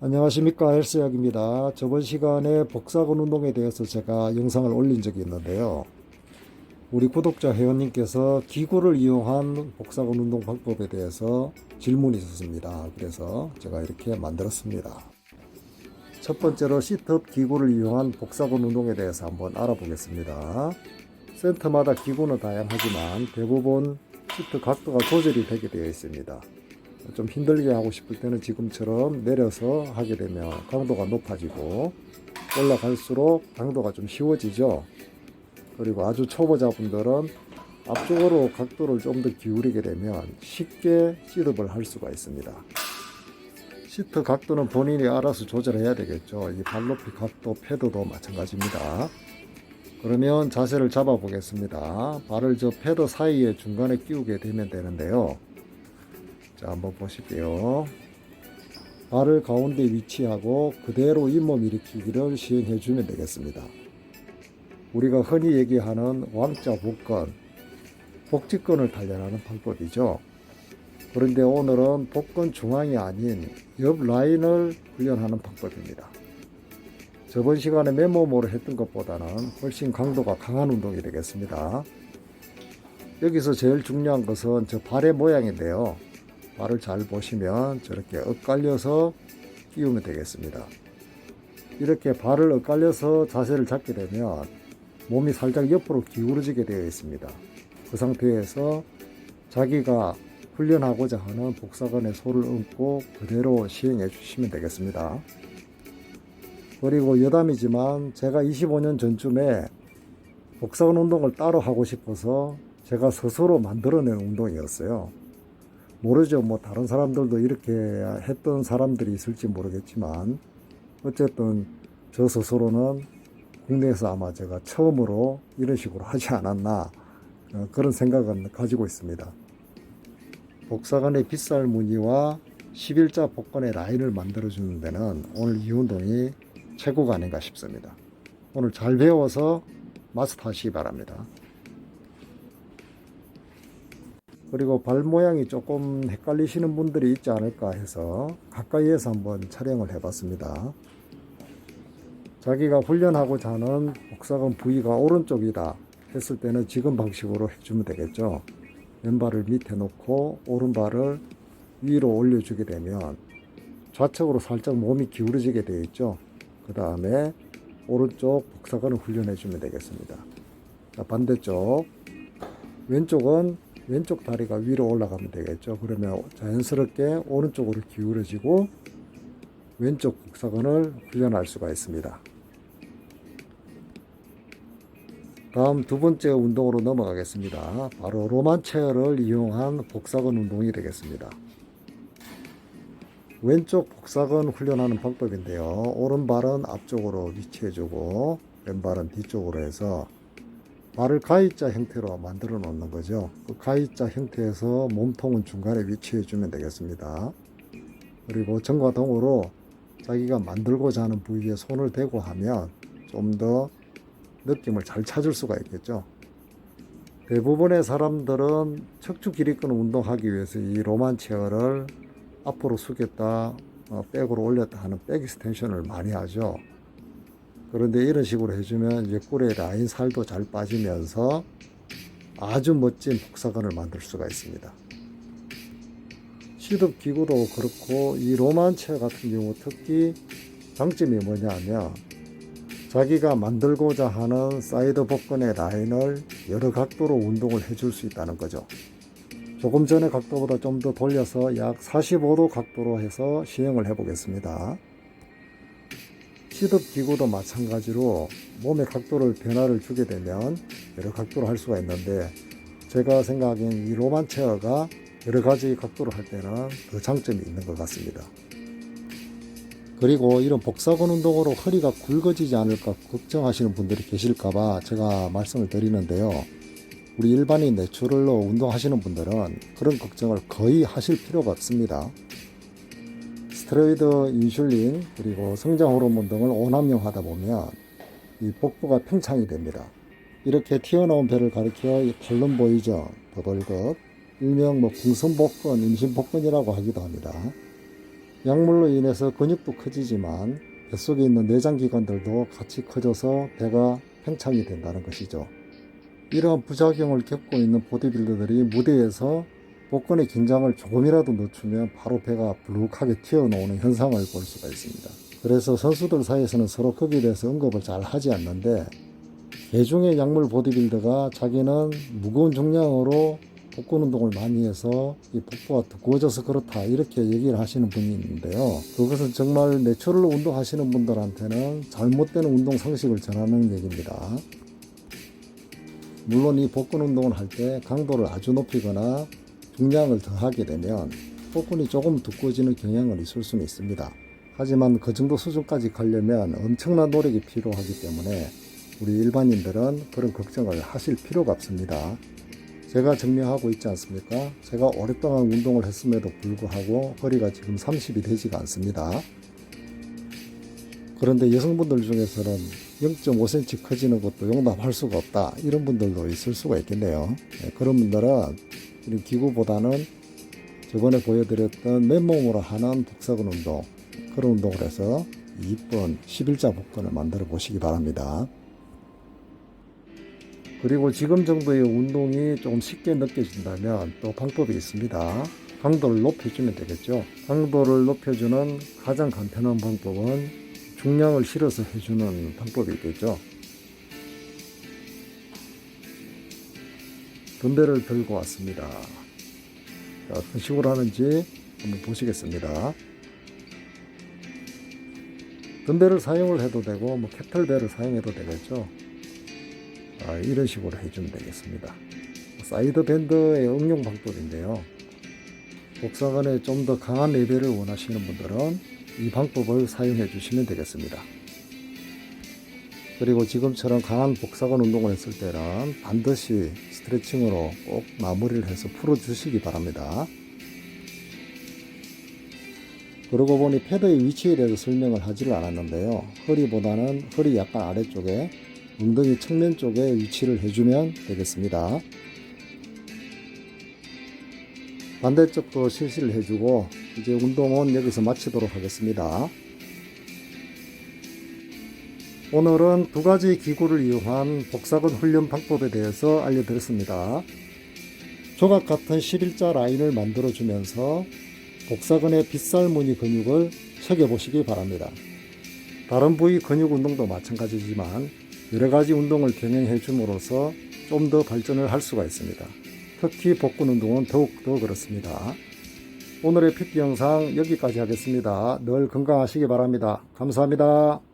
안녕하십니까, 헬스약입니다. 저번 시간에 복사근 운동에 대해서 제가 영상을 올린 적이 있는데요. 우리 구독자 회원님께서 기구를 이용한 복사근 운동 방법에 대해서 질문이 있었습니다. 그래서 제가 이렇게 만들었습니다. 첫 번째로 시트업 기구를 이용한 복사근 운동에 대해서 한번 알아보겠습니다. 센터마다 기구는 다양하지만 대부분 시트 각도가 조절이 되게 되어 있습니다. 좀 힘들게 하고 싶을 때는 지금처럼 내려서 하게 되면 강도가 높아지고 올라갈수록 강도가 좀 쉬워지죠. 그리고 아주 초보자분들은 앞쪽으로 각도를 좀 더 기울이게 되면 쉽게 셋업을 할 수가 있습니다. 시트 각도는 본인이 알아서 조절해야 되겠죠. 이 발 높이 각도, 패드도 마찬가지입니다. 그러면 자세를 잡아 보겠습니다. 발을 저 패드 사이에 중간에 끼우게 되면 되는데요. 자, 한번 보실게요. 발을 가운데 위치하고 그대로 잇몸 일으키기를 시행해 주면 되겠습니다. 우리가 흔히 얘기하는 왕자 복근, 복직근을 단련하는 방법이죠. 그런데 오늘은 복근 중앙이 아닌 옆 라인을 훈련하는 방법입니다. 저번 시간에 맨몸으로 했던 것보다는 훨씬 강도가 강한 운동이 되겠습니다. 여기서 제일 중요한 것은 저 발의 모양인데요. 발을 잘 보시면 저렇게 엇갈려서 끼우면 되겠습니다. 이렇게 발을 엇갈려서 자세를 잡게 되면 몸이 살짝 옆으로 기울어지게 되어 있습니다. 그 상태에서 자기가 훈련하고자 하는 복사근에 손을 얹고 그대로 시행해 주시면 되겠습니다. 그리고 여담이지만 제가 25년 전쯤에 복사근 운동을 따로 하고 싶어서 제가 스스로 만들어낸 운동이었어요. 모르죠. 뭐 다른 사람들도 이렇게 했던 사람들이 있을지 모르겠지만 어쨌든 저 스스로는 국내에서 아마 제가 처음으로 이런 식으로 하지 않았나 그런 생각은 가지고 있습니다. 복사근의 빗살 무늬와 11자 복근의 라인을 만들어주는 데는 오늘 이 운동이 최고가 아닌가 싶습니다. 오늘 잘 배워서 마스터하시기 바랍니다. 그리고 발 모양이 조금 헷갈리시는 분들이 있지 않을까 해서 가까이에서 한번 촬영을 해봤습니다. 자기가 훈련하고자 하는 복사근 부위가 오른쪽이다 했을 때는 지금 방식으로 해주면 되겠죠. 왼발을 밑에 놓고 오른발을 위로 올려주게 되면 좌측으로 살짝 몸이 기울어지게 되어 있죠. 그 다음에 오른쪽 복사근을 훈련해 주면 되겠습니다. 자, 반대쪽 왼쪽은 왼쪽 다리가 위로 올라가면 되겠죠. 그러면 자연스럽게 오른쪽으로 기울어지고 왼쪽 복사근을 훈련할 수가 있습니다. 다음 두 번째 운동으로 넘어가겠습니다. 바로 로만 체어를 이용한 복사근 운동이 되겠습니다. 왼쪽 복사근 훈련하는 방법인데요. 오른발은 앞쪽으로 위치해주고 왼발은 뒤쪽으로 해서 발을 가위자 형태로 만들어 놓는 거죠. 그 가위자 형태에서 몸통은 중간에 위치해 주면 되겠습니다. 그리고 정과 동으로 자기가 만들고자 하는 부위에 손을 대고 하면 좀 더 느낌을 잘 찾을 수가 있겠죠. 대부분의 사람들은 척추 기립근 운동하기 위해서 이 로만 체어를 앞으로 숙였다 백으로 올렸다 하는 백 익스텐션을 많이 하죠. 그런데 이런 식으로 해주면 이제 꿀의 라인 살도 잘 빠지면서 아주 멋진 복사근을 만들 수가 있습니다. 시드 기구도 그렇고 이 로만 체어 같은 경우 특히 장점이 뭐냐면 자기가 만들고자 하는 사이드 복근의 라인을 여러 각도로 운동을 해줄 수 있다는 거죠. 조금 전의 각도보다 좀 더 돌려서 약 45도 각도로 해서 시행을 해 보겠습니다. 시드 기구도 마찬가지로 몸의 각도를 변화를 주게 되면 여러 각도로 할 수가 있는데 제가 생각하기엔 이 로만 체어가 여러 가지 각도로 할 때는 더 장점이 있는 것 같습니다. 그리고 이런 복사근 운동으로 허리가 굵어지지 않을까 걱정하시는 분들이 계실까봐 제가 말씀을 드리는데요. 우리 일반인 내추럴로 운동하시는 분들은 그런 걱정을 거의 하실 필요가 없습니다. 스테로이드, 인슐린, 그리고 성장 호르몬 등을 오남용하다 보면 이 복부가 팽창이 됩니다. 이렇게 튀어나온 배를 가리켜 이 털름 보이죠? 더벌급 일명 풍선복근, 임신복근이라고 하기도 합니다. 약물로 인해서 근육도 커지지만 뱃속에 있는 내장기관들도 같이 커져서 배가 팽창이 된다는 것이죠. 이러한 부작용을 겪고 있는 보디빌더들이 무대에서 복근의 긴장을 조금이라도 늦추면 바로 배가 불룩하게 튀어나오는 현상을 볼 수가 있습니다. 그래서 선수들 사이에서는 서로 거기에 대해서 언급을 잘 하지 않는데, 개중의 약물 보디빌더가 자기는 무거운 중량으로 복근 운동을 많이 해서 이 복부가 두꺼워져서 그렇다 이렇게 얘기를 하시는 분이 있는데요. 그것은 정말 내추럴로 운동하시는 분들한테는 잘못된 운동 상식을 전하는 얘기입니다. 물론 이 복근 운동을 할 때 강도를 아주 높이거나 중량을 더하게 되면 복근이 조금 두꺼워지는 경향은 있을 수는 있습니다. 하지만 그 정도 수준까지 가려면 엄청난 노력이 필요하기 때문에 우리 일반인들은 그런 걱정을 하실 필요가 없습니다. 제가 증명하고 있지 않습니까? 제가 오랫동안 운동을 했음에도 불구하고 허리가 지금 30이 되지가 않습니다. 그런데 여성분들 중에서는 0.5cm 커지는 것도 용납할 수가 없다, 이런 분들도 있을 수가 있겠네요. 그런 분들은 이런 기구보다는 저번에 보여드렸던 맨몸으로 하는 복사근 운동, 그런 운동을 해서 이쁜 11자 복근을 만들어 보시기 바랍니다. 그리고 지금 정도의 운동이 조금 쉽게 느껴진다면 또 방법이 있습니다. 강도를 높여주면 되겠죠. 강도를 높여주는 가장 간편한 방법은 중량을 실어서 해주는 방법이 있겠죠. 덤벨을 들고 왔습니다. 자, 어떤 식으로 하는지 한번 보시겠습니다. 덤벨을 사용을 해도 되고 캐틀벨을 사용해도 되겠죠. 이런 식으로 해주면 되겠습니다. 사이드 밴드의 응용 방법인데요. 복사근에 좀 더 강한 레벨을 원하시는 분들은 이 방법을 사용해 주시면 되겠습니다. 그리고 지금처럼 강한 복사근 운동을 했을 때는 반드시 스트레칭으로 꼭 마무리를 해서 풀어 주시기 바랍니다. 그러고 보니 패드의 위치에 대해서 설명을 하지를 않았는데요. 허리보다는 허리 약간 아래쪽에 엉덩이 측면 쪽에 위치를 해주면 되겠습니다. 반대쪽도 실시를 해주고 이제 운동은 여기서 마치도록 하겠습니다. 오늘은 두 가지 기구를 이용한 복사근 훈련 방법에 대해서 알려드렸습니다. 조각 같은 11자 라인을 만들어주면서 복사근의 빗살무늬 근육을 새겨보시기 바랍니다. 다른 부위 근육 운동도 마찬가지지만 여러가지 운동을 병행해 줌으로써 좀 더 발전을 할 수가 있습니다. 특히 복근 운동은 더욱더 그렇습니다. 오늘의 PT 영상 여기까지 하겠습니다. 늘 건강하시기 바랍니다. 감사합니다.